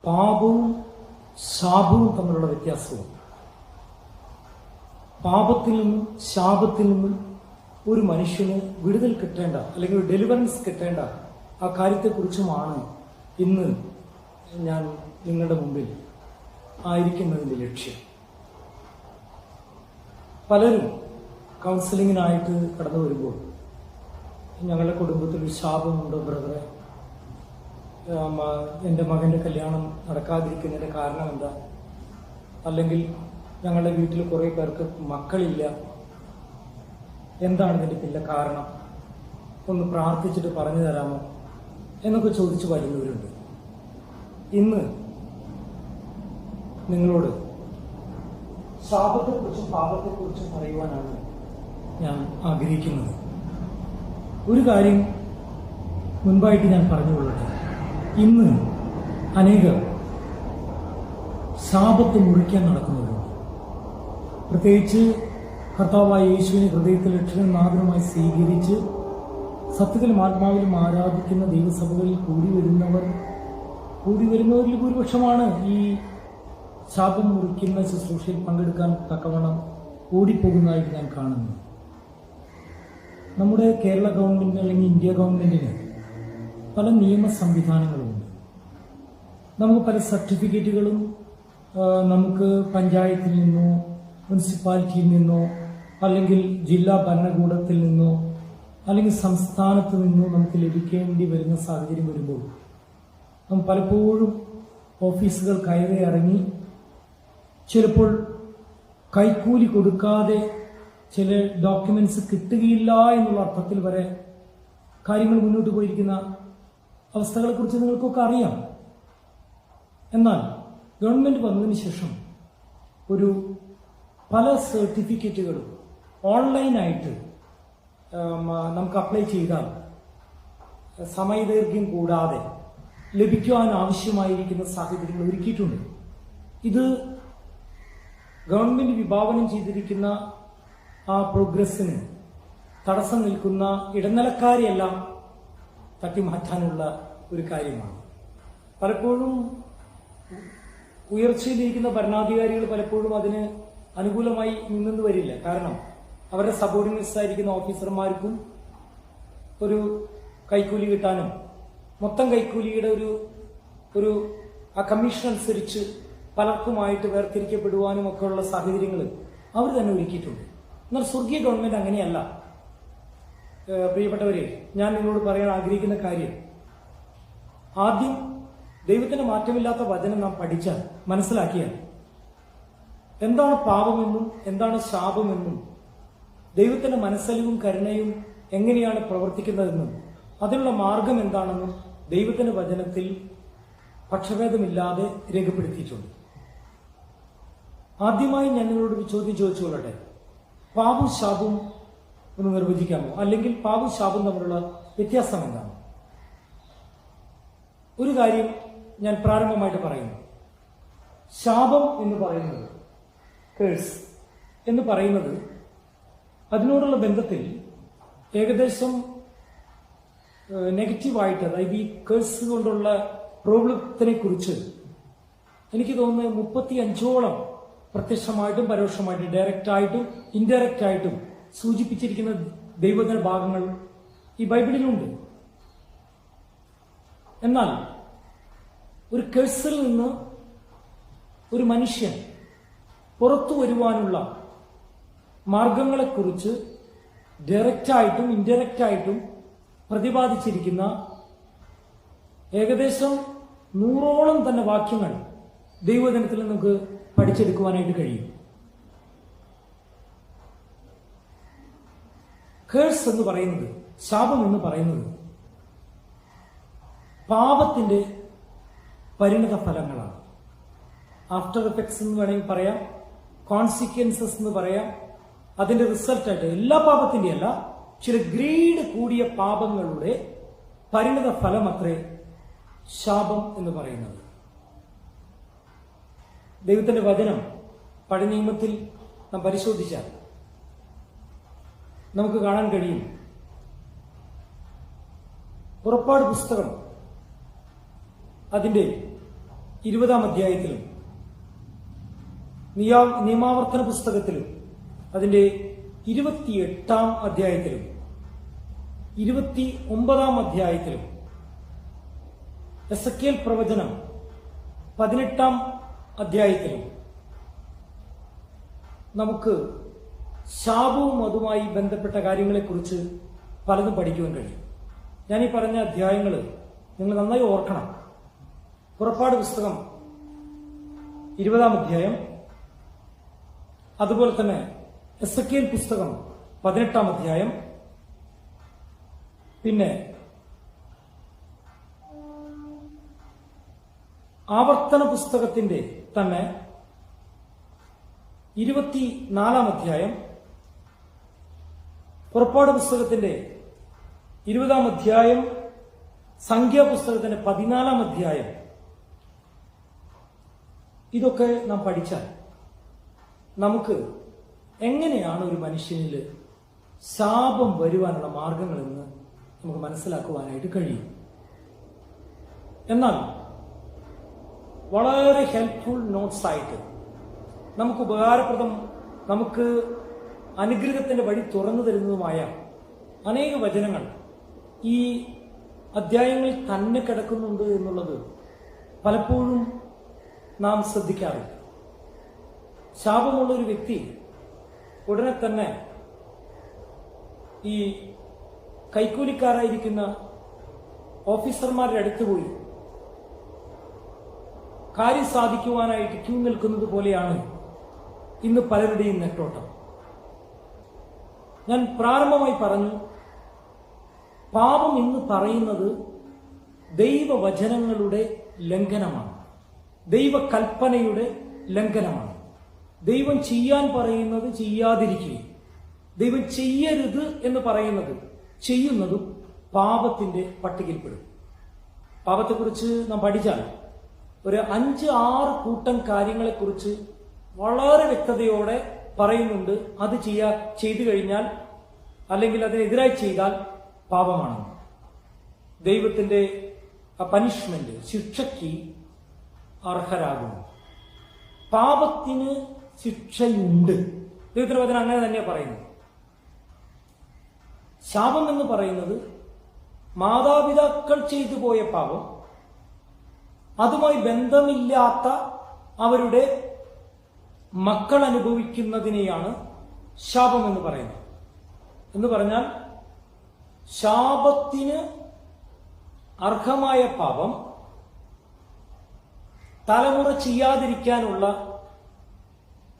പാപവും ശാപവും തമ്മിലുള്ള വ്യത്യാസവും. പാപത്തിൽ നിന്നും ശാപത്തിൽ നിന്നും ഒരു മനുഷ്യന് വിടുതൽ കിട്ടേണ്ട അല്ലെങ്കിൽ ഒരു ഡെലിവറൻസ് കിട്ടേണ്ട ആ കാര്യത്തെക്കുറിച്ചുമാണ് ഇന്ന് ഞാൻ നിങ്ങളുടെ മുമ്പിൽ ആയിരിക്കുന്നതിൻ്റെ ലക്ഷ്യം. പലരും കൗൺസിലിങ്ങിനായിട്ട് കടന്നു വരുമ്പോൾ ഞങ്ങളുടെ കുടുംബത്തിൽ ഒരു ശാപമുണ്ട് ബ്രദറെ, എൻ്റെ മകൻ്റെ കല്യാണം നടക്കാതിരിക്കുന്നതിൻ്റെ കാരണം എന്താ, അല്ലെങ്കിൽ ഞങ്ങളുടെ വീട്ടിൽ കുറേ പേർക്ക് മക്കളില്ല, എന്താണ് ഇതിൻ്റെ പിന്നെ കാരണം, ഒന്ന് പ്രാർത്ഥിച്ചിട്ട് പറഞ്ഞു തരാമോ എന്നൊക്കെ ചോദിച്ചു വരുന്നവരുണ്ട്. ഇന്ന് നിങ്ങളോട് ശാപത്തെക്കുറിച്ചും പാപത്തെക്കുറിച്ചും പറയുവാനാണ് ഞാൻ ആഗ്രഹിക്കുന്നത്. ഒരു കാര്യം മുൻപായിട്ട് ഞാൻ പറഞ്ഞുകൊള്ളട്ടെ. ഇന്ന് അനേകർ ശാപത്ത് മുറിക്കാൻ നടക്കുന്നവരുണ്ട്. പ്രത്യേകിച്ച് കർത്താവായ യേശുവിനെ ഹൃദയത്തിൽ രക്ഷകനാഥനുമായി സ്വീകരിച്ച് സത്യത്തിലും ആത്മാവിലും ആരാധിക്കുന്ന ദൈവസഭകളിൽ കൂടി വരുന്നവരിൽ ഭൂരിപക്ഷമാണ് ഈ ശാപം മുറിക്കുന്ന ശുശ്രൂഷയിൽ പങ്കെടുക്കാൻ തക്കവണ്ണം ഓടിപ്പോകുന്നതായിട്ട് ഞാൻ കാണുന്നു. നമ്മുടെ കേരള ഗവൺമെന്റിന് അല്ലെങ്കിൽ ഇന്ത്യ ഗവൺമെന്റിന് പല നിയമ സംവിധാനങ്ങളുമുണ്ട്. നമുക്ക് പല സർട്ടിഫിക്കറ്റുകളും നമുക്ക് പഞ്ചായത്തിൽ നിന്നോ മുനിസിപ്പാലിറ്റിയിൽ നിന്നോ അല്ലെങ്കിൽ ജില്ലാ ഭരണകൂടത്തിൽ നിന്നോ അല്ലെങ്കിൽ സംസ്ഥാനത്ത് നിന്നോ നമുക്ക് ലഭിക്കേണ്ടി വരുന്ന സാഹചര്യം വരുമ്പോൾ നാം പലപ്പോഴും ഓഫീസുകൾ കയറി ഇറങ്ങി ചിലപ്പോൾ കൈക്കൂലി കൊടുക്കാതെ ചില ഡോക്യുമെന്റ്സ് കിട്ടുകയില്ല എന്നുള്ള അർത്ഥത്തിൽ വരെ കാര്യങ്ങൾ മുന്നോട്ട് പോയിരിക്കുന്ന അവസ്ഥകളെക്കുറിച്ച് നിങ്ങൾക്കൊക്കെ അറിയാം. എന്നാൽ ഗവൺമെന്റ് വന്നതിന് ശേഷം പല സർട്ടിഫിക്കറ്റുകളും ഓൺലൈനായിട്ട് നമുക്ക് അപ്ലൈ ചെയ്താൽ സമയദൈർഘ്യം കൂടാതെ ലഭിക്കുവാൻ ആവശ്യമായിരിക്കുന്ന സാഹചര്യങ്ങൾ ഒരുക്കിയിട്ടുണ്ട്. ഇത് ഗവൺമെന്റ് വിഭാവനം ചെയ്തിരിക്കുന്ന ആ പ്രോഗ്രസിന് തടസ്സം നിൽക്കുന്ന ഇടനിലക്കാരെയെല്ലാം തട്ടിമാറ്റാനുള്ള ഒരു കാര്യമാണ്. പലപ്പോഴും ഉയർച്ചയിലിരിക്കുന്ന ഭരണാധികാരികൾ പലപ്പോഴും അതിന് അനുകൂലമായി നിന്നെന്ന് വരില്ല. കാരണം അവരുടെ സബോർഡിനേറ്റ്സ് ആയിരിക്കുന്ന ഓഫീസർമാർക്കും ഒരു കൈക്കൂലി കിട്ടാനും മൊത്തം കൈക്കൂലിയുടെ ഒരു ആ കമ്മീഷൻ അനുസരിച്ച് പലർക്കുമായിട്ട് വേർതിരിക്കപ്പെടുവാനും ഒക്കെ ഉള്ള സാഹചര്യങ്ങൾ അവർ തന്നെ ഒരുക്കിയിട്ടുണ്ട്. എന്നാൽ സ്വർഗീയ ഗവൺമെന്റ് അങ്ങനെയല്ല. പ്രിയപ്പെട്ടവരെ, ഞാൻ നിങ്ങളോട് പറയാൻ ആഗ്രഹിക്കുന്ന കാര്യം, ആദ്യം ദൈവത്തിന്റെ മാറ്റമില്ലാത്ത വചനം നാം പഠിച്ചാൽ മനസ്സിലാക്കിയാൽ എന്താണ് പാപമെന്നും എന്താണ് ശാപമെന്നും ദൈവത്തിന്റെ മനസ്സലിവും കരുണയും എങ്ങനെയാണ് പ്രവർത്തിക്കുന്നതെന്നും അതിനുള്ള മാർഗം എന്താണെന്നും ദൈവത്തിന്റെ വചനത്തിൽ പക്ഷഭേദമില്ലാതെ രേഖപ്പെടുത്തിയിട്ടുണ്ട്. ആദ്യമായി ഞാൻ നിങ്ങളോട് ഒരു ചോദ്യം ചോദിച്ചുകൊള്ളട്ടെ. പാപവും ശാപവും ഒന്ന് നിർവചിക്കാമോ? അല്ലെങ്കിൽ പാപവും ശാപവും തമ്മിലുള്ള വ്യത്യാസം എന്താണ്? ഒരു കാര്യം ഞാൻ പ്രാരംഭമായിട്ട് പറയുന്നു. ശാപം എന്ന് പറയുന്നത്, കേഴ്സ് എന്ന് പറയുന്നത്, അതിനോടുള്ള ബന്ധത്തിൽ ഏകദേശം നെഗറ്റീവായിട്ട്, അതായത് ഈ കേഴ്സ് കൊണ്ടുള്ള പ്രോബ്ലത്തിനെ കുറിച്ച് എനിക്ക് തോന്നുന്നത് 35ഓളം പ്രത്യക്ഷമായിട്ടും പരോക്ഷമായിട്ടും ഡയറക്റ്റായിട്ടും ഇൻഡയറക്റ്റ് ആയിട്ടും സൂചിപ്പിച്ചിരിക്കുന്ന ദൈവവചന ഭാഗങ്ങൾ ഈ ബൈബിളിലുണ്ട്. എന്നാൽ ഒരു കേഴ്സിൽ നിന്ന് ഒരു മനുഷ്യൻ പുറത്തു വരുവാനുള്ള മാർഗങ്ങളെക്കുറിച്ച് ഡയറക്റ്റായിട്ടും ഇൻഡയറക്റ്റായിട്ടും പ്രതിപാദിച്ചിരിക്കുന്ന ഏകദേശം 100ഓളം തന്നെ വാക്യങ്ങൾ ദൈവവചനത്തിൽ നമുക്ക് പഠിച്ചെടുക്കുവാനായിട്ട് കഴിയും. കേഴ്സ് എന്ന് പറയുന്നത്, ശാപം എന്ന് പറയുന്നത് പാപത്തിന്റെ പരിണത ഫലങ്ങളാണ്. ആഫ്റ്റർ എഫക്ട്സ് എന്ന് വേണമെങ്കിൽ പറയാം, കോൺസിക്വൻസസ് എന്ന് പറയാം. അതിന്റെ റിസൾട്ടായിട്ട് എല്ലാ പാപത്തിന്റെ അല്ല, ചില ഗ്രേഡ് കൂടിയ പാപങ്ങളുടെ പരിണത ഫലം അത്രേ ശാപം എന്ന് പറയുന്നത്. ദൈവത്തിന്റെ വചനം പഴയ നിയമത്തിൽ നാം പരിശോധിച്ചാൽ നമുക്ക് കാണാൻ കഴിയും. പുറപ്പാട് പുസ്തകം അതിന്റെ 20-ാം അധ്യായത്തിലും നിയമാവർത്തന പുസ്തകത്തിലും അതിന്റെ 28-ാം അധ്യായത്തിലും 29-ാം അധ്യായത്തിലും എസെക്കിയേൽ പ്രവചനം 18-ാം അധ്യായത്തിലും നമുക്ക് ശാപവും അതുമായി ബന്ധപ്പെട്ട കാര്യങ്ങളെക്കുറിച്ച് പലതും പഠിക്കുവാൻ കഴിയും. ഞാൻ ഈ പറഞ്ഞ അധ്യായങ്ങൾ നിങ്ങൾ നന്നായി ഓർക്കണം. പുറപ്പാട് പുസ്തകം 20-ാം അധ്യായം, അതുപോലെ തന്നെ എസെക്കിയേൽ പുസ്തകം 18-ാം അധ്യായം, പിന്നെ ആവർത്തന പുസ്തകത്തിന്റെ തന്നെ 24-ാം അധ്യായം, പുറപ്പാട് പുസ്തകത്തിന്റെ 20-ാം അധ്യായം, സംഖ്യാപുസ്തകത്തിന്റെ 14-ാം അധ്യായം, ഇതൊക്കെ നാം പഠിച്ചാൽ നമുക്ക് എങ്ങനെയാണ് ഒരു മനുഷ്യനിൽ ശാപം വരുവാനുള്ള മാർഗങ്ങളെന്ന് നമുക്ക് മനസ്സിലാക്കുവാനായിട്ട് കഴിയും. എന്നാൽ വളരെ ഹെൽപ്ഫുൾ നോട്ട്സ് ആയിട്ട് നമുക്ക് ഉപകാരപ്രദം, നമുക്ക് അനുഗ്രഹത്തിന്റെ വഴി തുറന്നു തരുന്നതുമായ അനേക വചനങ്ങൾ ഈ അധ്യായങ്ങളിൽ തന്നെ കിടക്കുന്നുണ്ട് എന്നുള്ളത് പലപ്പോഴും നാം ശ്രദ്ധിക്കാറില്ല. ശാപമുള്ള ഒരു വ്യക്തി ഉടനെ തന്നെ ഈ കൈക്കൂലിക്കാരായിരിക്കുന്ന ഓഫീസർമാരുടെ അടുത്ത് പോയി കാര്യം സാധിക്കുവാനായിട്ട് ക്യൂ നിൽക്കുന്നത് പോലെയാണ് ഇന്ന് പലരുടെയും നെട്ടോട്ടം. ഞാൻ പ്രാരംഭമായി പറഞ്ഞു, പാപം എന്ന് പറയുന്നത് ദൈവവചനങ്ങളുടെ ലംഘനമാണ്, ദൈവകൽപ്പനയുടെ ലംഘനമാണ്. ദൈവം ചെയ്യാൻ പറയുന്നത് ചെയ്യാതിരിക്കുകയും ദൈവം ചെയ്യരുത് എന്ന് പറയുന്നത് ചെയ്യുന്നതും പാപത്തിന്റെ പട്ടികയിൽപ്പെടും. പാപത്തെക്കുറിച്ച് നാം പഠിച്ചാൽ ഒരു 5-6 കൂട്ടം കാര്യങ്ങളെക്കുറിച്ച് വളരെ വ്യക്തതയോടെ പറയുന്നുണ്ട്. അത് ചെയ്തു കഴിഞ്ഞാൽ അല്ലെങ്കിൽ അതിനെതിരായി ചെയ്താൽ പാപമാണ്. ദൈവത്തിന്റെ പനിഷ്മെന്റ്, ശിക്ഷയ്ക്ക് അർഹരാകുന്നു. പാപത്തിന് ശിക്ഷയുണ്ട്. ദൈവത്തിന്റെ വചനം അങ്ങനെ തന്നെ പറയുന്നു. ശാപം എന്ന് പറയുന്നത് മാതാപിതാക്കൾ ചെയ്തു പോയ പാപം, അതുമായി ബന്ധമില്ലാത്ത അവരുടെ മക്കൾ അനുഭവിക്കുന്നതിനെയാണ് ശാപം എന്ന് പറയുന്നത്. എന്ന് പറഞ്ഞാൽ ശാപത്തിന് അർഹമായ പാപം തലമുറ ചെയ്യാതിരിക്കാനുള്ള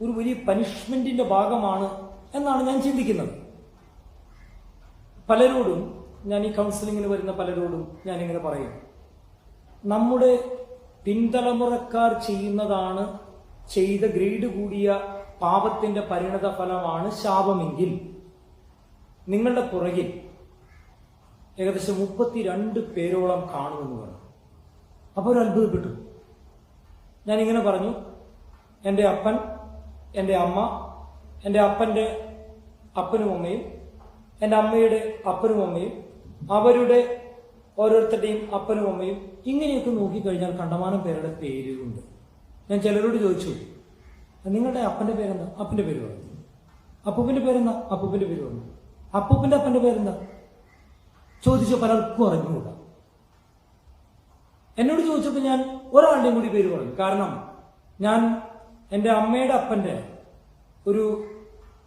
ഒരു വലിയ പനിഷ്മെന്റിന്റെ ഭാഗമാണ് എന്നാണ് ഞാൻ ചിന്തിക്കുന്നത്. പലരോടും, ഞാൻ ഈ കൗൺസിലിങ്ങിന് വരുന്ന പലരോടും ഞാനിങ്ങനെ പറയും, നമ്മുടെ പിൻതലമുറക്കാർ ചെയ്യുന്നതാണ്, ചെയ്ത ഗ്രേഡ് കൂടിയ പാപത്തിന്റെ പരിണത ഫലമാണ് ശാപമെങ്കിൽ നിങ്ങളുടെ പുറകിൽ ഏകദേശം 32 പേരോളം കാണുമെന്ന് പറഞ്ഞു. അപ്പോൾ ഒരു അത്ഭുതപ്പെട്ടു. ഞാനിങ്ങനെ പറഞ്ഞു, എൻ്റെ അപ്പൻ, എൻ്റെ അമ്മ, എൻ്റെ അപ്പൻ്റെ അപ്പനും അമ്മയും, എൻ്റെ അമ്മയുടെ അപ്പനും അമ്മയും, അവരുടെ ഓരോരുത്തരുടെയും അപ്പനും അമ്മയും, ഇങ്ങനെയൊക്കെ നോക്കിക്കഴിഞ്ഞാൽ കണ്ടമാനം പേരുടെ പേരുണ്ട്. ഞാൻ ചിലരോട് ചോദിച്ചു, നിങ്ങളുടെ അപ്പന്റെ പേരെന്താ? അപ്പന്റെ പേര് പറഞ്ഞു. അപ്പൂപ്പിന്റെ പേരെന്താ? അപ്പൂപ്പിന്റെ പേര് പറഞ്ഞു. അപ്പൂപ്പിന്റെ അപ്പന്റെ പേരെന്താ ചോദിച്ചു. പലർക്കും അറിഞ്ഞുകൂടാ. എന്നോട് ചോദിച്ചപ്പോൾ ഞാൻ ഒരാളുടെയും കൂടി പേര് പറഞ്ഞു. കാരണം ഞാൻ എൻ്റെ അമ്മയുടെ അപ്പന്റെ ഒരു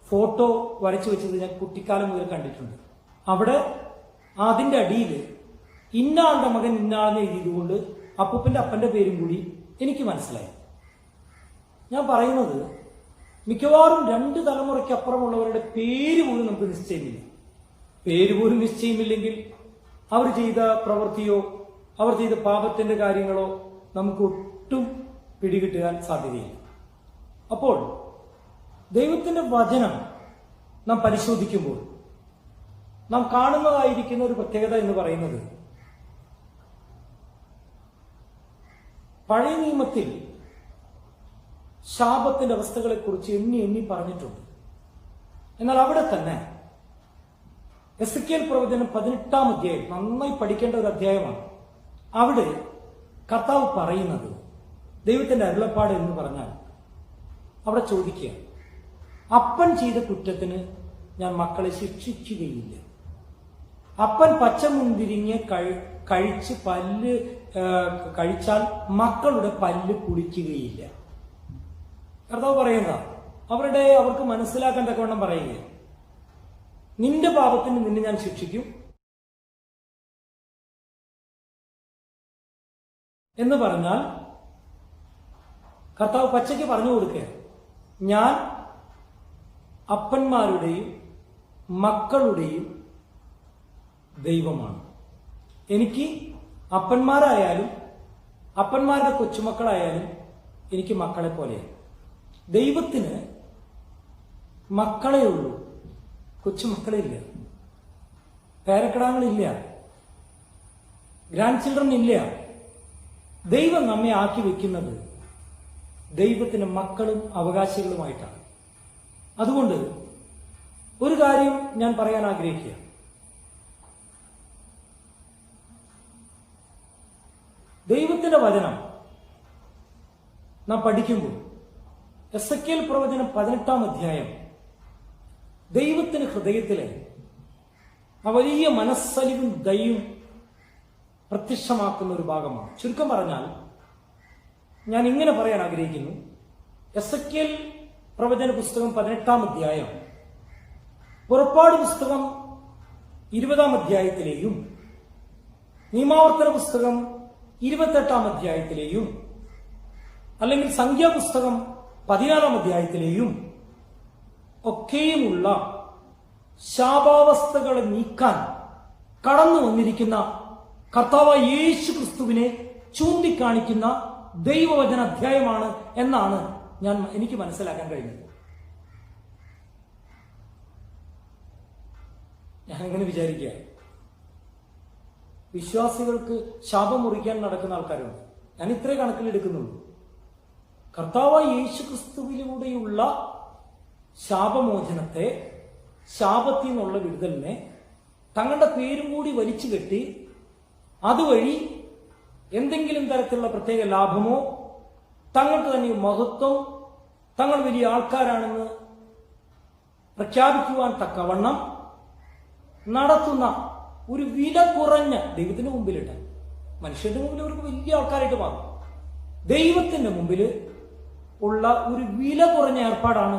ഫോട്ടോ വരച്ചു വെച്ചത് ഞാൻ കുട്ടിക്കാലം മുതൽ കണ്ടിട്ടുണ്ട്. അവിടെ അതിന്റെ അടിയിൽ ഇന്നാളുടെ മകൻ ഇന്നാളെന്ന് എഴുതിയതുകൊണ്ട് അപ്പൂപ്പന്റെ അപ്പന്റെ പേരും കൂടി എനിക്ക് മനസ്സിലായി. ഞാൻ പറയുന്നത്, മിക്കവാറും 2 തലമുറയ്ക്ക് അപ്പുറമുള്ളവരുടെ പേര് പോലും നമുക്ക് നിശ്ചയമില്ല. പേര് പോലും നിശ്ചയമില്ലെങ്കിൽ അവർ ചെയ്ത പ്രവൃത്തിയോ അവർ ചെയ്ത പാപത്തിന്റെ കാര്യങ്ങളോ നമുക്ക് ഒട്ടും പിടികിട്ടാൻ സാധ്യതയില്ല. അപ്പോൾ ദൈവത്തിന്റെ വചനം നാം പരിശോധിക്കുമ്പോൾ നാം കാണുന്നതായിരിക്കുന്ന ഒരു പ്രത്യേകത എന്ന് പറയുന്നത്, പഴയ നിയമത്തിൽ ശാപത്തിന്റെ അവസ്ഥകളെക്കുറിച്ച് എണ്ണി പറഞ്ഞിട്ടുണ്ട്. എന്നാൽ അവിടെ തന്നെ എസെക്കിയേൽ പ്രവചനം 18-ാം അധ്യായം നന്നായി പഠിക്കേണ്ട ഒരു അധ്യായമാണ്. അവിടെ കർത്താവ് പറയുന്നത് ദൈവത്തിന്റെ അരുളപ്പാട് എന്ന് പറഞ്ഞാൽ അവിടെ ചോദിക്കുക, അപ്പൻ ചെയ്ത കുറ്റത്തിന് ഞാൻ മക്കളെ ശിക്ഷിക്കുകയില്ല. അപ്പൻ പച്ചമുന്തിരിങ്ങ കഴിച്ച് പല്ല് കഴിച്ചാൽ മക്കളുടെ പല്ല് കുളിക്കുകയില്ല. കർത്താവ് പറയുക അവർക്ക് മനസ്സിലാക്കാൻ തക്കവണ്ണം പറയുക, നിന്റെ പാപത്തിന് നിന്നെ ഞാൻ ശിക്ഷിക്കും എന്ന് പറഞ്ഞാൽ കർത്താവ് പച്ചയ്ക്ക് പറഞ്ഞു കൊടുക്കുക, ഞാൻ അപ്പന്മാരുടെയും മക്കളുടെയും ദൈവമാണ്. എനിക്ക് അപ്പന്മാരായാലും അപ്പന്മാരുടെ കൊച്ചുമക്കളായാലും എനിക്ക് മക്കളെ പോലെയാണ്. ദൈവത്തിന് മക്കളേ ഉള്ളൂ, കൊച്ചുമക്കളില്ല, പേരക്കിടാങ്ങളില്ല, ഗ്രാൻഡ് ചിൽഡ്രൻ ഇല്ല. ദൈവം നമ്മെ ആക്കി വെക്കുന്നത് ദൈവത്തിന് മക്കളും അവകാശികളുമായിട്ടാണ്. അതുകൊണ്ട് ഒരു കാര്യം ഞാൻ പറയാൻ ആഗ്രഹിക്കുക, ദൈവത്തിന്റെ വചനം നാം പഠിക്കുമ്പോൾ എസെക്കിയേൽ പ്രവചനം 18-ാം അധ്യായം ദൈവത്തിന് ഹൃദയത്തിലെ ആ വലിയ മനസ്സലിവും ദയയും പ്രത്യക്ഷമാക്കുന്ന ഒരു ഭാഗമാണ്. ചുരുക്കം പറഞ്ഞാൽ ഞാൻ ഇങ്ങനെ പറയാൻ ആഗ്രഹിക്കുന്നു, എസെക്കിയേൽ പ്രവചന പുസ്തകം 18-ാം അധ്യായം പുറപ്പാട് പുസ്തകം 20-ാം അധ്യായത്തിലെയും നിയമാവർത്തന പുസ്തകം 28-ാം അധ്യായത്തിലെയും അല്ലെങ്കിൽ സംഖ്യാപുസ്തകം 16-ാം അധ്യായത്തിലെയും ഒക്കെയുമുള്ള ശാപാവസ്ഥകളെ നീക്കാൻ കടന്നു വന്നിരിക്കുന്ന കർത്താവായ യേശു ക്രിസ്തുവിനെ ചൂണ്ടിക്കാണിക്കുന്ന ദൈവവചന അധ്യായമാണ് എന്നാണ് എനിക്ക് മനസ്സിലാക്കാൻ കഴിഞ്ഞത്. ഞാൻ അങ്ങനെ വിചാരിക്കുക, വിശ്വാസികൾക്ക് ശാപം മുറിക്കാൻ നടക്കുന്ന ആൾക്കാരുണ്ട്. ഞാൻ ഇത്രേ കണക്കിലെടുക്കുന്നുള്ളൂ. കർത്താവായ യേശു ക്രിസ്തുവിലൂടെയുള്ള ശാപമോചനത്തെ, ശാപത്തിൽ നിന്നുള്ള വിടുതലിനെ തങ്ങളുടെ പേരും കൂടി വലിച്ചു കെട്ടി അതുവഴി എന്തെങ്കിലും തരത്തിലുള്ള പ്രത്യേക ലാഭമോ തങ്ങൾക്ക് തന്നെ മഹത്വം, തങ്ങൾ വലിയ ആൾക്കാരാണെന്ന് പ്രഖ്യാപിക്കുവാൻ തക്കവണ്ണം നടത്തുന്ന ഒരു വില കുറഞ്ഞ, ദൈവത്തിന്റെ മുമ്പിലിട്ട്, മനുഷ്യന്റെ മുമ്പിൽ അവർക്ക് വലിയ ആൾക്കാരായിട്ട് മാറും. ദൈവത്തിന്റെ മുമ്പിൽ ഉള്ള ഒരു വില കുറഞ്ഞ ഏർപ്പാടാണ്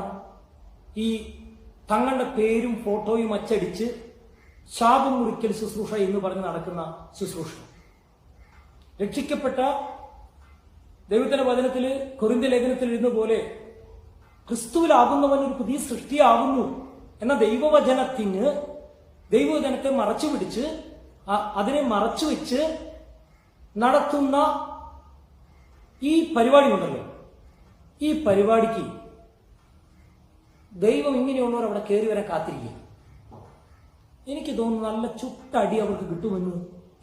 ഈ തങ്ങളുടെ പേരും ഫോട്ടോയും അച്ചടിച്ച് ശാപം മുറിക്കൽ ശുശ്രൂഷ എന്ന് പറഞ്ഞ് നടക്കുന്ന ശുശ്രൂഷ. രക്ഷിക്കപ്പെട്ട ദൈവത്തിന്റെ വചനത്തില് കൊരിന്ത്യ ലേഖനത്തിൽ ഇരുന്ന പോലെ ക്രിസ്തുവിലാകുന്നവൻ ഒരു പുതിയ സൃഷ്ടിയാകുന്നു എന്ന ദൈവവചനത്തെ മറച്ചു പിടിച്ച് അതിനെ മറച്ചു വെച്ച് നടത്തുന്ന ഈ പരിപാടി ഉണ്ടല്ലോ, ഈ പരിപാടിക്ക് ദൈവം ഇങ്ങനെയുള്ളവർ അവിടെ കയറി വരാൻ കാത്തിരിക്കുക. എനിക്ക് തോന്നുന്നു നല്ല ചുട്ടടി അവർക്ക് കിട്ടുമെന്ന്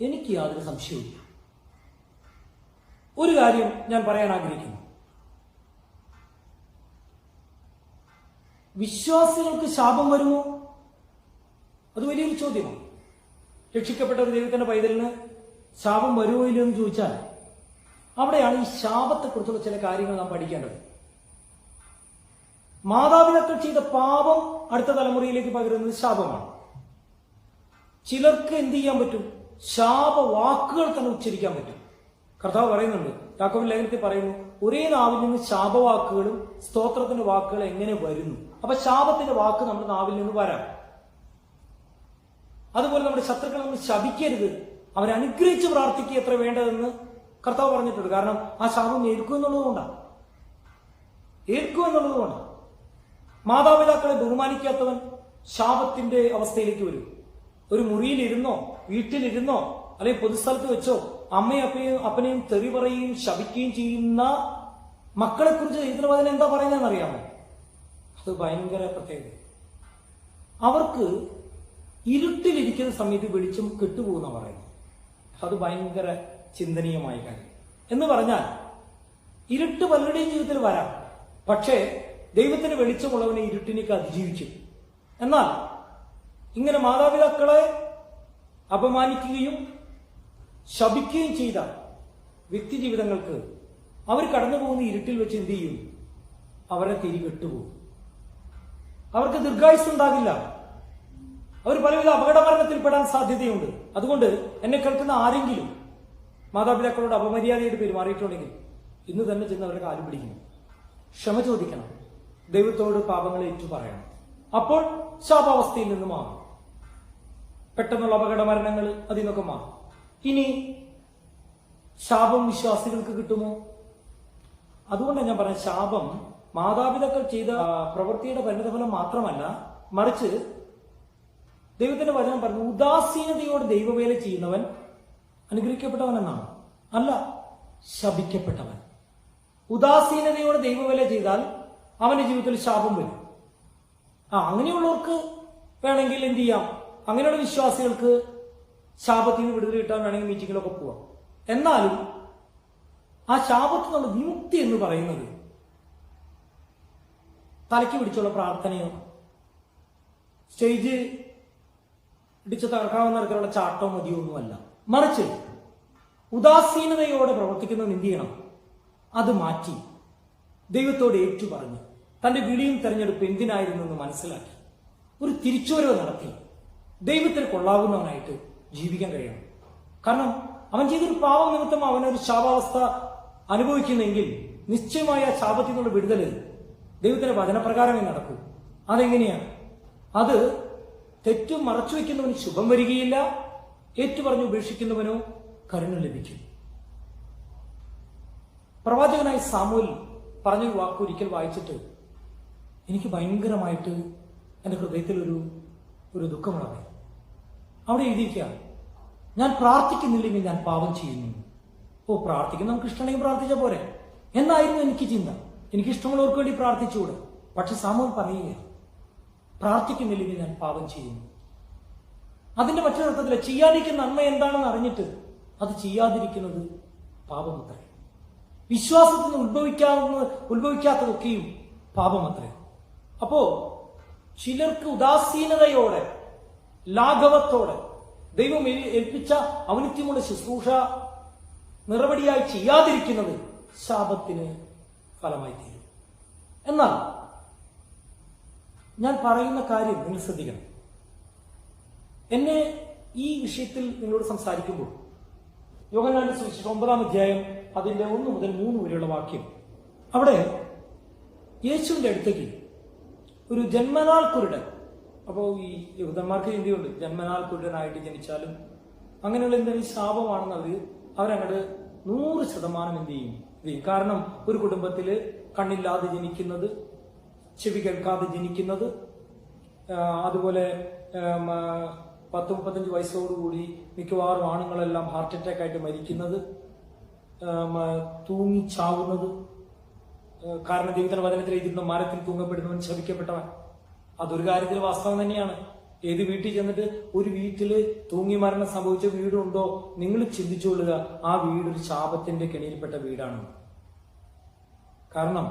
എനിക്ക് യാതൊരു സംശയവുമില്ല. ഒരു കാര്യം ഞാൻ പറയാൻ ആഗ്രഹിക്കുന്നു, വിശ്വാസികൾക്ക് ശാപം വരുമോ? അത് വലിയൊരു ചോദ്യമാണ്. രക്ഷിക്കപ്പെട്ട ഒരു ദൈവത്തിന്റെ പൈതലിന് ശാപം വരുമോ ഇല്ലെന്ന് ചോദിച്ചാൽ അവിടെയാണ് ഈ ശാപത്തെക്കുറിച്ചുള്ള ചില കാര്യങ്ങൾ നാം പഠിക്കേണ്ടത്. മാതാപിതാക്കൾ ചെയ്ത പാപം അടുത്ത തലമുറയിലേക്ക് പകരുന്നത് ശാപമാണ്. ചിലർക്ക് എന്ത് ചെയ്യാൻ പറ്റും? ശാപവാക്കുകൾ തന്നെ ഉച്ചരിക്കാൻ പറ്റും. കർത്താവ് പറയുന്നുണ്ട്, യാക്കോബ് ലേഖനത്തിൽ പറയുന്നു, ഒരേ നാവിൽ നിന്ന് ശാപവാക്കുകളും സ്തോത്രത്തിന്റെ വാക്കുകൾ എങ്ങനെ വരുന്നു. അപ്പൊ ശാപത്തിന്റെ വാക്ക് നമ്മുടെ നാവിൽ നിന്ന് വരാം. അതുപോലെ നമ്മുടെ ശത്രുക്കളെ നമ്മൾ ശപിക്കരുത്, അവരെ അനുഗ്രഹിച്ച് പ്രാർത്ഥിക്കുക എത്ര വേണ്ടതെന്ന് കർത്താവ് പറഞ്ഞിട്ടുണ്ട്. കാരണം ആ ശാപം ഏൽക്കും എന്നുള്ളതുകൊണ്ടാണ്. മാതാപിതാക്കളെ ബഹുമാനിക്കാത്തവൻ ശാപത്തിന്റെ അവസ്ഥയിലേക്ക് വരും. ഒരു മുറിയിലിരുന്നോ വീട്ടിലിരുന്നോ അല്ലെങ്കിൽ പൊതുസ്ഥലത്ത് വെച്ചോ അമ്മയും അപ്പനെയും തെറി പറയുകയും ശപിക്കുകയും ചെയ്യുന്ന മക്കളെ കുറിച്ച് ദൈവത്തിന്റെ വചനം എന്താ പറയുന്നതെന്ന് അറിയാമോ? അത് ഭയങ്കര പ്രത്യേകത. അവർക്ക് ഇരുട്ടിലിരിക്കുന്ന സമയത്ത് വെളിച്ചം കെട്ടുപോകുന്ന പറയുന്നത്. അത് ഭയങ്കര ചിന്തനീയമായ കാര്യം. എന്ന് പറഞ്ഞാൽ ഇരുട്ട് പലരുടെയും ജീവിതത്തിൽ വരാം, പക്ഷേ ദൈവത്തിന് വെളിച്ചമുള്ളവനെ ഇരുട്ടിനേക്ക് അതിജീവിച്ചു. എന്നാൽ ഇങ്ങനെ മാതാപിതാക്കളെ അപമാനിക്കുകയും ശപിക്കുകയും ചെയ്ത വ്യക്തി ജീവിതങ്ങൾക്ക് അവർ കടന്നു പോകുന്ന ഇരുട്ടിൽ വെച്ച് എന്ത് ചെയ്യും? അവരെ തിരികെട്ടുപോകും. അവർക്ക് ദീർഘായുസ് ഉണ്ടാകില്ല. അവർ പലവിധ അപകടമരണത്തിൽപ്പെടാൻ സാധ്യതയുണ്ട്. അതുകൊണ്ട് എന്നെ കേൾക്കുന്ന ആരെങ്കിലും മാതാപിതാക്കളോട് അപമര്യാദയായിട്ട് പെരുമാറിയിട്ടുണ്ടെങ്കിൽ ഇന്ന് തന്നെ ചെന്ന് അവരുടെ കാലു പിടിക്കണം, ക്ഷമ ചോദിക്കണം, ദൈവത്തോട് പാപങ്ങളെ ഏറ്റു പറയണം. അപ്പോൾ ശാപാവസ്ഥയിൽ നിന്ന് മാറും. പെട്ടെന്നുള്ള അപകടമരണങ്ങൾ അതിൽ നിന്നൊക്കെ മാറും. ഇനി ശാപം വിശ്വാസികൾക്ക് കിട്ടുമോ? അതുകൊണ്ടാണ് ഞാൻ പറഞ്ഞ ശാപം മാതാപിതാക്കൾ ചെയ്ത പ്രവൃത്തിയുടെ പരിണിതഫലം മാത്രമല്ല, മറിച്ച് ദൈവത്തിന്റെ വചനം പറഞ്ഞു, ഉദാസീനതയോട് ദൈവവേല ചെയ്യുന്നവൻ അനുഗ്രഹിക്കപ്പെട്ടവൻ എന്നാണ്, അല്ല ശപിക്കപ്പെട്ടവൻ. ഉദാസീനതയോട് ദൈവവേല ചെയ്താൽ അവന്റെ ജീവിതത്തിൽ ശാപം വരും. അങ്ങനെയുള്ളവർക്ക് വേണമെങ്കിൽ എന്ത് ചെയ്യാം? അങ്ങനെയുള്ള വിശ്വാസികൾക്ക് ശാപത്തിൽ നിന്ന് വിടുതൽ കിട്ടാൻ വേണമെങ്കിൽ മീറ്റിങ്ങിലൊക്കെ പോവാം. എന്നാലും ആ ശാപത്തിൽ നിന്നുള്ള വിമുക്തി എന്ന് പറയുന്നത് തലയ്ക്ക് പിടിച്ചുള്ള പ്രാർത്ഥനയോ സ്റ്റേജ് ഇടിച്ച് തകർക്കാവുന്ന തരത്തിലുള്ള ചാട്ടവും മതിയോ ഒന്നുമല്ല. മറിച്ച് ഉദാസീനതയോടെ പ്രവർത്തിക്കുന്നത് എന്ത് ചെയ്യണം? അത് മാറ്റി ദൈവത്തോട് ഏറ്റു പറഞ്ഞ് തന്റെ വിളിയും തെരഞ്ഞെടുപ്പ് എന്തിനായിരുന്നു എന്ന് മനസ്സിലാക്കി ഒരു തിരിച്ചുവരവ് നടത്തി ദൈവത്തിന് കൊള്ളാവുന്നവനായിട്ട് ജീവിക്കാൻ കഴിയണം. കാരണം അവൻ ചെയ്തൊരു പാപം നിമിത്തം അവനൊരു ശാപാവസ്ഥ അനുഭവിക്കുന്നെങ്കിൽ നിശ്ചയമായ ശാപത്തിൽ നിന്നുള്ള വിടുതല് ദൈവത്തിന്റെ വചനപ്രകാരമേ നടക്കൂ. അതെങ്ങനെയാണ്? അത് തെറ്റും മറച്ചു വയ്ക്കുന്നവന് ശുഭം വരികയില്ല, ഏറ്റുപറഞ്ഞ് ഉപേക്ഷിക്കുന്നവനോ കരുണ ലഭിക്കും. പ്രവാചകനായി സാമുവേൽ പറഞ്ഞൊരു വാക്ക് ഒരിക്കൽ വായിച്ചിട്ട് എനിക്ക് ഭയങ്കരമായിട്ട് എൻ്റെ ഹൃദയത്തിൽ ഒരു ദുഃഖമുണ്ടായി. അവിടെ എഴുതിയിരിക്കുക, ഞാൻ പ്രാർത്ഥിക്കുന്നില്ലെങ്കിൽ ഞാൻ പാപം ചെയ്യുന്നു. പ്രാർത്ഥിക്കുന്ന നമുക്ക് ഇഷ്ടമുണ്ടെങ്കിൽ പ്രാർത്ഥിച്ചാൽ പോരെ എന്നായിരുന്നു എനിക്ക് ചിന്ത. എനിക്ക് ഇഷ്ടമുള്ളവർക്ക് വേണ്ടി പ്രാർത്ഥിച്ചുകൂടെ? പക്ഷെ സാമുവേൽ പറയുക, പ്രാർത്ഥിക്കുന്നില്ലെങ്കിൽ ഞാൻ പാപം ചെയ്യുന്നു. അതിന്റെ മറ്റൊരർത്ഥത്തില് ചെയ്യാതിരിക്കുന്ന നന്മ എന്താണെന്ന് അറിഞ്ഞിട്ട് അത് ചെയ്യാതിരിക്കുന്നത് പാപമത്രേ. വിശ്വാസത്തിന് ഉത്ഭവിക്കാത്തതൊക്കെയും പാപമത്രേ. അപ്പോ ചിലർക്ക് ഉദാസീനതയോടെ ലാഘവത്തോടെ ദൈവം ഏൽപ്പിച്ച ഔന്നിത്യമുള്ള ശുശ്രൂഷ നിറവടിയായി ചെയ്യാതിരിക്കുന്നത് ശാപത്തിന് ഫലമായി തീരും. എന്നാൽ ഞാൻ പറയുന്ന കാര്യം നിങ്ങൾ ശ്രദ്ധിക്കണം. എന്നെ ഈ വിഷയത്തിൽ നിങ്ങളോട് സംസാരിക്കുമ്പോൾ യോഹന്നാന്റെ സുവിശേഷം 9-ാം അധ്യായം അതിന്റെ 1 മുതൽ 3 വരെയുള്ള വാക്യം, അവിടെ യേശുവിന്റെ അടുത്തേക്ക് ഒരു ജന്മനാൾ കുരുടൻ, അപ്പോൾ ഈ യഹൂദന്മാർക്ക് ചിന്തയുണ്ട്, ജന്മനാൾ കുരുടനായിട്ട് ജനിച്ചാലും അങ്ങനെയുള്ള എന്തെങ്കിലും ശാപമാണെന്ന് അവരങ്ങോട്ട് 100% എന്ത് ചെയ്യും. കാരണം ഒരു കുടുംബത്തില് കണ്ണില്ലാതെ ജനിക്കുന്നത്, ചെവി കേൾക്കാതെ ജനിക്കുന്നത്, അതുപോലെ 10-35 വയസ്സോടുകൂടി മിക്കവാറും ആണുങ്ങളെല്ലാം ഹാർട്ട് അറ്റാക്ക് ആയിട്ട് മരിക്കുന്നത്, തൂങ്ങിച്ചാവുന്നത്. കാരണം ദൈവത്തിന്റെ വചനത്തിൽ എഴുതിയിരുന്ന മരത്തിൽ തൂങ്ങപ്പെടുന്നവൻ ശപിക്കപ്പെട്ടവൻ. അതൊരു കാര്യത്തിൽ വാസ്തവം തന്നെയാണ്. ഏത് വീട്ടിൽ ചെന്നിട്ട് ഒരു വീട്ടില് തൂങ്ങി മരണം സംഭവിച്ച വീടുണ്ടോ നിങ്ങൾ ചിന്തിച്ചുകൊള്ളുക, ആ വീടൊരു ശാപത്തിന്റെ കെണിയിൽപ്പെട്ട വീടാണ്. കാരണം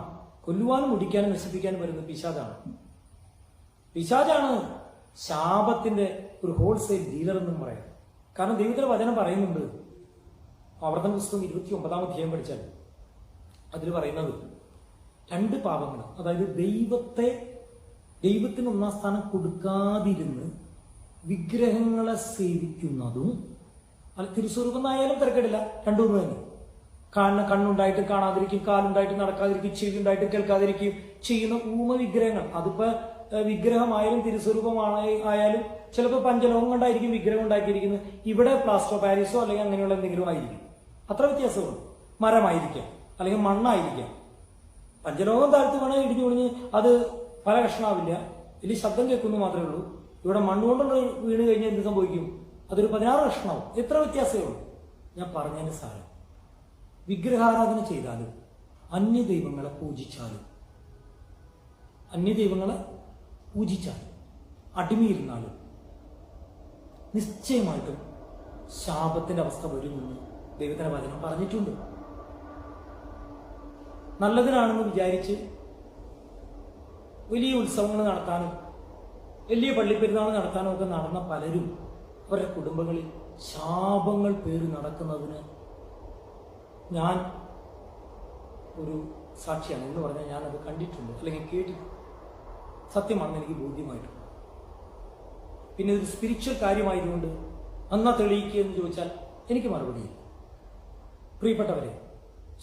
കൊല്ലുവാനും മുടിക്കാനും നശിപ്പിക്കാനും വരുന്നത് പിശാചാണ് ശാപത്തിന്റെ ഒരു ഹോൾസെയിൽ ഡീലർ എന്നും പറയാം. കാരണം ദൈവത്തിന്റെ വചനം പറയുന്നുണ്ട്, ആവർത്തന പുസ്തകം 29-ാം അധ്യായം പഠിച്ചാൽ അതിൽ പറയുന്നത് 2 പാപങ്ങൾ, അതായത് ദൈവത്തിന് 1-ാം സ്ഥാനം കൊടുക്കാതിരുന്ന് വിഗ്രഹങ്ങളെ സേവിക്കുന്നതും, അത് തിരുസ്വരൂപമായാലും തിരക്കേടില്ല, രണ്ടും തന്നെ. കണ്ണുണ്ടായിട്ട് കാണാതിരിക്കും, കാലുണ്ടായിട്ട് നടക്കാതിരിക്കും, ചെവി ഉണ്ടായിട്ട് കേൾക്കാതിരിക്കും ചെയ്യുന്ന വിഗ്രഹങ്ങൾ. അതിപ്പോ വിഗ്രഹമായാലും തിരുസ്വരൂപമായാലും ചിലപ്പോൾ പഞ്ചലോകം കൊണ്ടായിരിക്കും വിഗ്രഹം ഉണ്ടാക്കിയിരിക്കുന്നത്. ഇവിടെ പ്ലാസ്റ്റർ പാരീസോ അല്ലെങ്കിൽ അങ്ങനെയുള്ള എന്തെങ്കിലും ആയിരിക്കും. അത്ര വ്യത്യാസമുണ്ട്. മരമായിരിക്കാം അല്ലെങ്കിൽ മണ്ണായിരിക്കാം. പഞ്ചലോകം താഴ്ത്തു വേണേൽ ഇടിഞ്ഞു പൊളിഞ്ഞ് അത് പല കഷ്ണമാവില്ല, വലിയ ശബ്ദം കേൾക്കുന്നു മാത്രമേ ഉള്ളൂ. ഇവിടെ മണ്ണുകൊണ്ടുള്ള വീണ് കഴിഞ്ഞാൽ എന്ത് സംഭവിക്കും? അതൊരു 16 കഷ്ണമാവും. എത്ര വ്യത്യാസമേ ഉള്ളൂ. ഞാൻ പറഞ്ഞതിന് സാരം, വിഗ്രഹാരാധന ചെയ്താലും അന്യദൈവങ്ങളെ പൂജിച്ചാലും അടിമയിരുന്നാലും നിശ്ചയമായിട്ടും ശാപത്തിന്റെ അവസ്ഥ വരുമെന്ന് ദൈവത്തിന്റെ വചനം പറഞ്ഞിട്ടുണ്ട്. നല്ലതിനാണെന്ന് വിചാരിച്ച് വലിയ ഉത്സവങ്ങൾ നടത്താനും വലിയ പള്ളിപ്പെരുന്നാൾ നടത്താനും ഒക്കെ നടന്ന പലരും അവരുടെ കുടുംബങ്ങളിൽ ശാപങ്ങൾ പേറി നടക്കുന്നതിന് ഞാൻ ഒരു സാക്ഷിയാണ് എന്ന് പറഞ്ഞാൽ ഞാനത് കണ്ടിട്ടുണ്ട് അല്ലെങ്കിൽ കേട്ടിട്ടുണ്ട്. സത്യമാണെന്ന് എനിക്ക് ബോധ്യമായിട്ടുണ്ട്. പിന്നെ ഇതൊരു സ്പിരിച്വൽ കാര്യമായതുകൊണ്ട് അന്നാ തെളിയിക്കുക എന്ന് ചോദിച്ചാൽ എനിക്ക് മറുപടിയില്ല. പ്രിയപ്പെട്ടവരെ,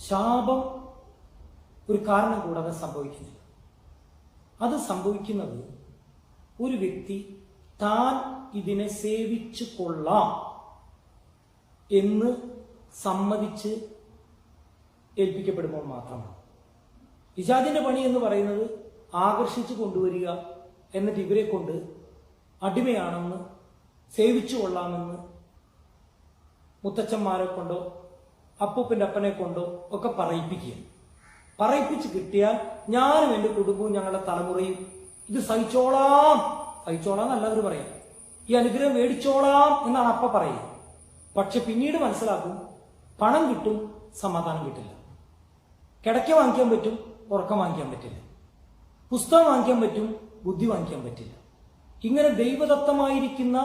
ശാപം ഒരു കാരണം കൂടാതെ സംഭവിക്കുന്നില്ല. അത് സംഭവിക്കുന്നത് ഒരു വ്യക്തി താൻ ഇതിനെ സേവിച്ചു കൊള്ളാം എന്ന് സമ്മതിച്ച് ഏൽപ്പിക്കപ്പെടുമ്പോൾ മാത്രമാണ്. പിശാചിന്റെ പണി എന്ന് പറയുന്നത് ആകർഷിച്ചു കൊണ്ടുവരിക, എന്നിട്ട് ഇവരെ കൊണ്ട് അടിമയാണെന്ന് സേവിച്ചു കൊള്ളാമെന്ന് മുത്തച്ഛന്മാരെ കൊണ്ടോ അപ്പൂപ്പൻ്റെ അപ്പനെ കൊണ്ടോ ഒക്കെ പറയിപ്പിച്ച് കിട്ടിയാൽ ഞാനും എൻ്റെ കുടുംബവും ഞങ്ങളുടെ തലമുറയും ഇത് സഹിച്ചോളാം എന്നല്ല അവർ പറയാം, ഈ അനുഗ്രഹം മേടിച്ചോളാം എന്നാണ് അപ്പ പറയുക. പക്ഷെ പിന്നീട് മനസ്സിലാക്കും, പണം കിട്ടും, സമാധാനം കിട്ടില്ല. കിടക്ക വാങ്ങിക്കാൻ പറ്റും, ഉറക്കം വാങ്ങിക്കാൻ പറ്റില്ല. പുസ്തകം വാങ്ങിക്കാൻ പറ്റും, ബുദ്ധി വാങ്ങിക്കാൻ പറ്റില്ല. ഇങ്ങനെ ദൈവദത്തമായിരിക്കുന്ന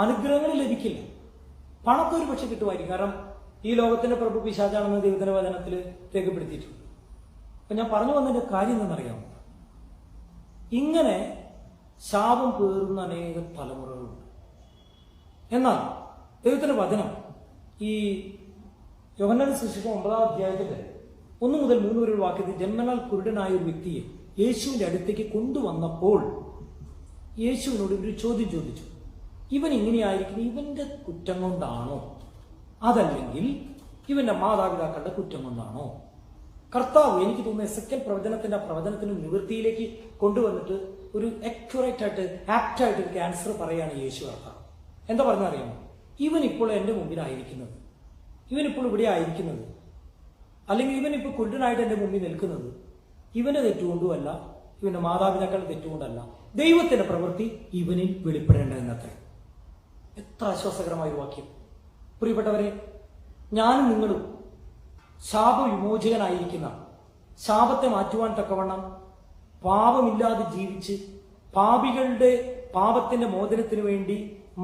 അനുഗ്രഹങ്ങൾ ലഭിക്കില്ല. പണത്തെ ഒരു പക്ഷെ കിട്ടുമായിരിക്കും, കാരണം ഈ ലോകത്തിന്റെ പ്രഭു പിശാചാണെന്ന് ദൈവത്തിന്റെ വചനത്തിൽ രേഖപ്പെടുത്തിയിട്ടുണ്ട്. അപ്പൊ ഞാൻ പറഞ്ഞു വന്നതിന്റെ കാര്യം എന്തെന്നറിയാമോ? ഇങ്ങനെ ശാപം പേറുന്ന അനേക തലമുറകളുണ്ട്. എന്നാൽ ദൈവത്തിന്റെ വചനം ഈ യോഹന്നാന്റെ സുവിശേഷം 9-ാം അധ്യായത്തിന്റെ 1 മുതൽ 3 വരെയുള്ള വാക്യത്തിൽ ജന്മനാൽ കുരുടനായ ഒരു വ്യക്തിയെ യേശുവിന്റെ അടുത്തേക്ക് കൊണ്ടുവന്നപ്പോൾ യേശുവിനോട് ഒരു ചോദ്യം ചോദിച്ചു. ഇവൻ ഇങ്ങനെയായിരിക്കുന്നത് ഇവന്റെ കുറ്റം കൊണ്ടാണോ, അതല്ലെങ്കിൽ ഇവന്റെ മാതാപിതാക്കളുടെ കുറ്റം കൊണ്ടാണോ? കർത്താവ് എനിക്ക് തോന്നുന്ന എസെക്കിയേൽ പ്രവചനത്തിന്റെ പ്രവചനത്തിന് നിവൃത്തിയിലേക്ക് കൊണ്ടുവന്നിട്ട് ഒരു ആക്യുറേറ്റ് ആയിട്ട് ആപ്റ്റായിട്ട് ഒരു ആൻസർ പറയാണ് യേശു കർത്താവ്. എന്താ പറഞ്ഞറിയാമോ? ഇവൻ ഇപ്പോൾ എൻ്റെ മുമ്പിലായിരിക്കുന്നത്, ഇവനിപ്പോൾ ഇവിടെ ആയിരിക്കുന്നത്, അല്ലെങ്കിൽ ഇവനിപ്പോൾ കുരുടനായിട്ട് എൻ്റെ മുമ്പിൽ നിൽക്കുന്നത് ഇവന്റെ തെറ്റുകൊണ്ടുമല്ല, ഇവന്റെ മാതാപിതാക്കളുടെ തെറ്റുകൊണ്ടല്ല, ദൈവത്തിന്റെ പ്രവൃത്തി ഇവനിൽ വെളിപ്പെടേണ്ടതെന്നത്രേ. എത്ര ആശ്വാസകരമായ ഒരു വാക്യം. പ്രിയപ്പെട്ടവരെ, ഞാനും നിങ്ങളും ശാപവിമോചകനായിരിക്കുന്ന, ശാപത്തെ മാറ്റുവാൻ തക്കവണ്ണം പാപമില്ലാതെ ജീവിച്ച് പാപികളുടെ പാപത്തിന്റെ മോചനത്തിനു വേണ്ടി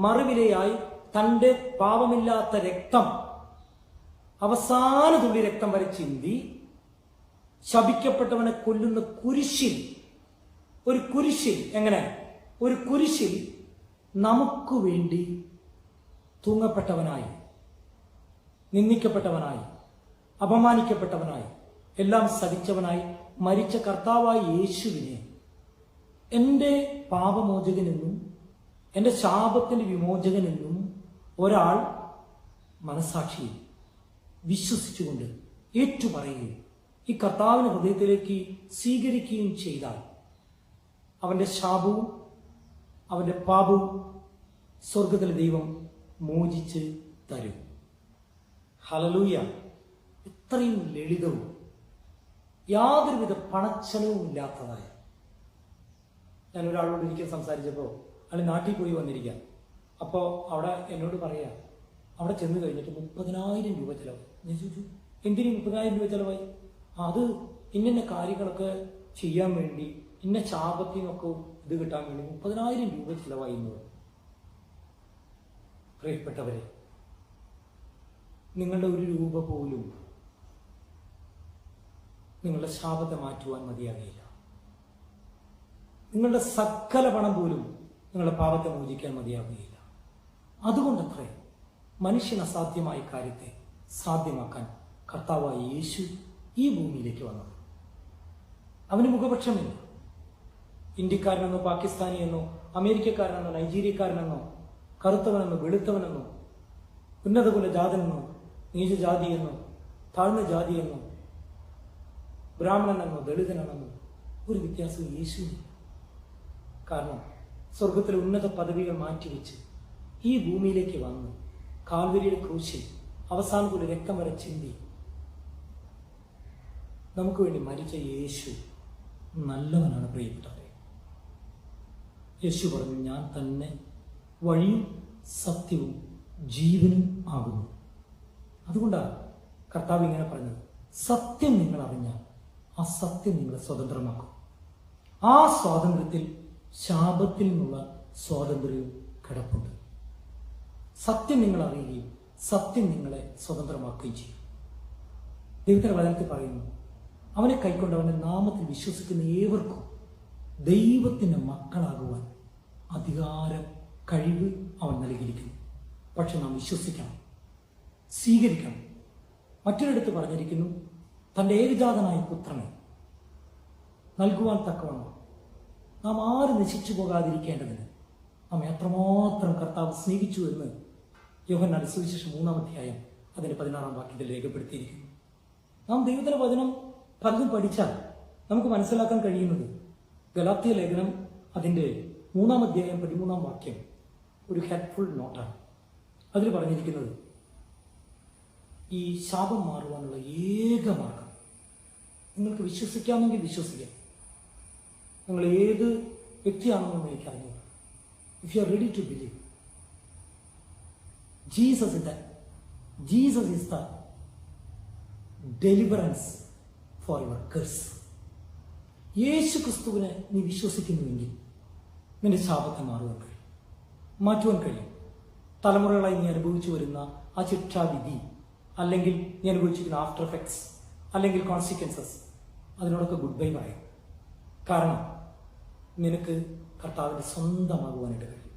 മറുവിലയായി തന്റെ പാപമില്ലാത്ത രക്തം, അവസാന തുള്ളി രക്തം വരെ ചിന്തി ശപിക്കപ്പെട്ടവനെ കൊല്ലുന്ന കുരിശിൽ, ഒരു കുരിശിൽ നമുക്ക് വേണ്ടി തൂങ്ങപ്പെട്ടവനായി, നിന്ദിക്കപ്പെട്ടവനായി, അപമാനിക്കപ്പെട്ടവനായി, എല്ലാം സഹിച്ചവനായി മരിച്ച കർത്താവായ യേശുവിനെ എൻ്റെ പാപമോചകനെന്നും എൻ്റെ ശാപത്തിന്റെ വിമോചകനെന്നും ഒരാൾ മനസാക്ഷിയിൽ വിശ്വസിച്ചുകൊണ്ട് ഏറ്റുപറയുകയും ഈ കർത്താവിനെ ഹൃദയത്തിലേക്ക് സ്വീകരിക്കുകയും ചെയ്താൽ അവന്റെ ശാപവും അവന്റെ പാപവും സ്വർഗത്തിലെ ദൈവം മോചിച്ച് തരും. ഹല്ലേലൂയ! ഇത്രയും ലളിതവും യാതൊരുവിധ പണച്ചെലവും ഇല്ലാത്തതായ. ഞാൻ ഒരാളോട് ഒരിക്കൽ സംസാരിച്ചപ്പോൾ അയാൾ നാട്ടിൽ പോയി വന്നിരിക്കുക. അപ്പോൾ അവിടെ എന്നോട് പറയാ, അവിടെ ചെന്ന് കഴിഞ്ഞിട്ട് 30,000 രൂപ ചിലവായി. ഞാൻ ചോദിച്ചു, എന്തിനു 30,000 രൂപ ചിലവായി? അത് ഇന്ന കാര്യങ്ങളൊക്കെ ചെയ്യാൻ വേണ്ടി, ഇന്ന ശാപത്തിൽ നിന്നൊക്കെ ഇത് കിട്ടാൻ വേണ്ടി 30,000 രൂപ ചിലവായി എന്ന് പറഞ്ഞു. പ്രിയപ്പെട്ടവരെ, നിങ്ങളുടെ 1 രൂപ പോലും നിങ്ങളുടെ ശാപത്തെ മാറ്റുവാൻ മതിയാകില്ല. നിങ്ങളുടെ സകല പണം പോലും നിങ്ങളുടെ പാപത്തെ മോചിക്കാൻ മതിയാകുകയില്ല. അതുകൊണ്ടത്രേ മനുഷ്യൻ അസാധ്യമായ കാര്യത്തെ സാധ്യമാക്കാൻ കർത്താവായ യേശു ഈ ഭൂമിയിലേക്ക് വന്നത്. അവന് മുഖപക്ഷമില്ല. ഇന്ത്യക്കാരനെന്നോ പാകിസ്ഥാനിയെന്നോ അമേരിക്കക്കാരനെന്നോ നൈജീരിയക്കാരനെന്നോ കറുത്തവനെന്നോ വെളുത്തവനെന്നോ ഉന്നത കുലജാതനെന്നോ നീചജാതിയെന്നോ താഴ്ന്ന ജാതിയെന്നോ ബ്രാഹ്മണനെന്നോ ദളിതനെന്നോ ഒരു വ്യത്യാസവും യേശുവില്ല. കാരണം സ്വർഗത്തിലെ ഉന്നത പദവികൾ മാറ്റിവെച്ച് ഈ ഭൂമിയിലേക്ക് വന്ന് കാൽവരിയുടെ ക്രൂശിൽ അവസാനത്തിൽ രക്തം വരെ ചിന്തി നമുക്ക് വേണ്ടി മരിച്ച യേശു നല്ലവനാണ്. പ്രിയപ്പെട്ടവരെ, യേശു പറഞ്ഞു, ഞാൻ തന്നെ വഴിയും സത്യവും ജീവനും ആകുന്നു. അതുകൊണ്ടാണ് കർത്താവ് ഇങ്ങനെ പറഞ്ഞത്, സത്യം നിങ്ങൾ അറിഞ്ഞാൽ ആ സത്യം നിങ്ങളെ സ്വതന്ത്രമാക്കും. ആ സ്വാതന്ത്ര്യത്തിൽ ശാപത്തിൽ നിന്നുള്ള സ്വാതന്ത്ര്യവും കിടപ്പുണ്ട്. സത്യം നിങ്ങൾ അറിയുകയും സത്യം നിങ്ങളെ സ്വതന്ത്രമാക്കുകയും ചെയ്യും. ദൈവത്തിന്റെ വചനത്തിൽ പറയുന്നു, അവനെ കൈക്കൊണ്ട് അവൻ്റെ നാമത്തിൽ വിശ്വസിക്കുന്ന ഏവർക്കും ദൈവത്തിൻ്റെ മക്കളാകുവാൻ അധികാരം, കഴിവ് അവൻ നൽകിയിരിക്കുന്നു. പക്ഷെ നാം വിശ്വസിക്കണം, സ്വീകരിക്കണം. മറ്റൊരിടത്ത് പറഞ്ഞിരിക്കുന്നു, തൻ്റെ ഏകജാതനായ പുത്രനെ നൽകുവാൻ തക്കവണ്ണം നാം ആരും നശിച്ചു പോകാതിരിക്കേണ്ടതിന് നാം എത്രമാത്രം കർത്താവ് സ്നേഹിച്ചു എന്ന് യോഹന്നാന്റെ സുവിശേഷം 3-ാം അധ്യായം അതിൻ്റെ 16-ാം വാക്യത്തിൽ രേഖപ്പെടുത്തിയിരിക്കുന്നു. നാം ദൈവത്തിൻ്റെ വചനം പലതും പഠിച്ചാൽ നമുക്ക് മനസ്സിലാക്കാൻ കഴിയുന്നത് ഗലാത്യ ലേഖനം അതിൻ്റെ 3-ാം അധ്യായം 13-ാം വാക്യം ഒരു ഹെൽപ്ഫുൾ നോട്ടാണ്. അതിൽ പറഞ്ഞിരിക്കുന്നത് ഈ ശാപം മാറുവാനുള്ള ഏക മാർഗം, നിങ്ങൾക്ക് വിശ്വസിക്കാമെങ്കിൽ വിശ്വസിക്കാം. നിങ്ങൾ ഏത് വ്യക്തിയാണെന്നൊന്നും എനിക്കറിഞ്ഞു. If you are ready to believe, Jesus is the deliverance for your curse. യേശു ക്രിസ്തുവിനെ നീ വിശ്വസിക്കുന്നുവെങ്കിൽ നിന്റെ ശാപത്തെ മാറ്റുവാൻ കഴിയും. തലമുറകളായി നീ അനുഭവിച്ചു വരുന്ന ആ ശിക്ഷാവിധി, അല്ലെങ്കിൽ നീ അനുഭവിച്ചിരിക്കുന്ന ആഫ്റ്റർ എഫക്ട്സ്, അല്ലെങ്കിൽ കോൺസിക്വൻസസ്, അതിനോടൊക്കെ ഗുഡ് ബൈ പറയും. കാരണം നിനക്ക് കർത്താവിൻ്റെ സ്വന്തമാകുവാനായിട്ട് കഴിയും.